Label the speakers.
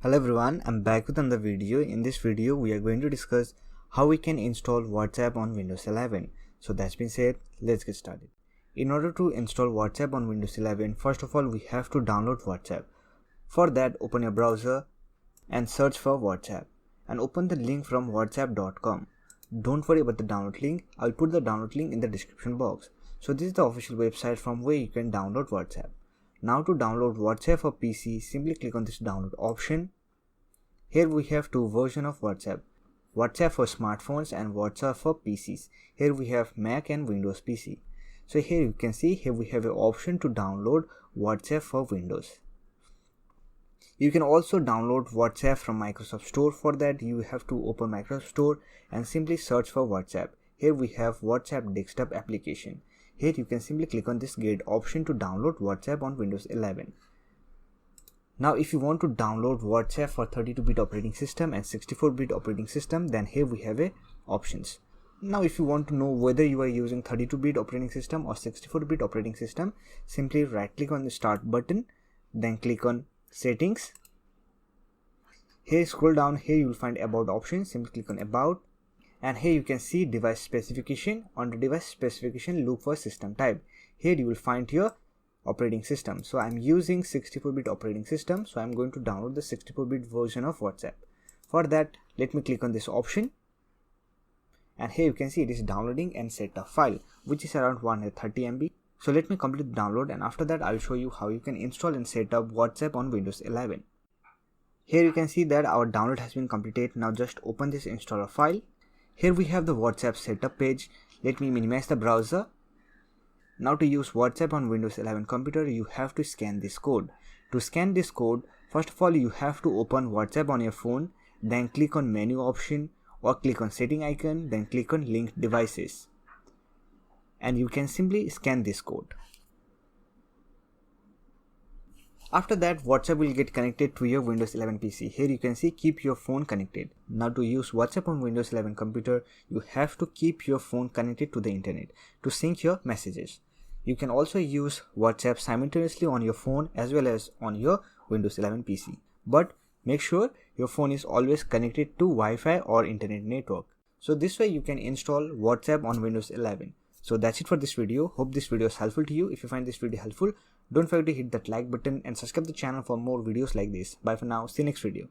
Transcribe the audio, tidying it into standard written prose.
Speaker 1: Hello everyone, I'm back with another video. In this video, we are going to discuss how we can install WhatsApp on Windows 11. So that's been said, let's get started. In order to install WhatsApp on Windows 11, first of all, we have to download WhatsApp. For that, open your browser and search for WhatsApp and open the link from whatsapp.com. Don't worry about the download link. I'll put the download link in the description box. So this is the official website from where you can download WhatsApp. Now to download WhatsApp for PC, simply click on this download option. Here we have two versions of WhatsApp. WhatsApp for smartphones and WhatsApp for PCs. Here we have Mac and Windows PC. So here you can see here we have an option to download WhatsApp for Windows. You can also download WhatsApp from Microsoft Store. For that you have to open Microsoft Store and simply search for WhatsApp. Here we have WhatsApp desktop application. Here you can simply click on this Get option to download WhatsApp on Windows 11. Now if you want to download WhatsApp for 32-bit operating system and 64-bit operating system, then here we have options. Now if you want to know whether you are using 32-bit operating system or 64-bit operating system, simply right click on the Start button, then click on Settings. Here scroll down, here you will find About option, simply click on About. And here you can see device specification. On the device specification, look for system type. Here you will find your operating system. So I'm using 64-bit operating system, so I'm going to download the 64-bit version of WhatsApp. For that, let me click on this option, and here you can see it is downloading and set a file which is around 130 MB. So let me complete the download, and after that I'll show you how you can install and set up WhatsApp on Windows 11. Here you can see that our download has been completed. Now just open this installer file. Here we have the WhatsApp setup page. Let me minimize the browser. Now to use WhatsApp on Windows 11 computer, you have to scan this code. To scan this code, first of all you have to open WhatsApp on your phone, then click on menu option or click on setting icon, then click on link devices. And you can simply scan this code. After that, WhatsApp will get connected to your Windows 11 PC. Here you can see keep your phone connected. Now to use WhatsApp on Windows 11 computer, you have to keep your phone connected to the internet to sync your messages. You can also use WhatsApp simultaneously on your phone as well as on your Windows 11 PC. But make sure your phone is always connected to Wi-Fi or internet network. So this way you can install WhatsApp on Windows 11. So that's it for this video. Hope this video is helpful to you. If you find this video helpful, don't forget to hit that like button and subscribe the channel for more videos like this. Bye for now. See you next video.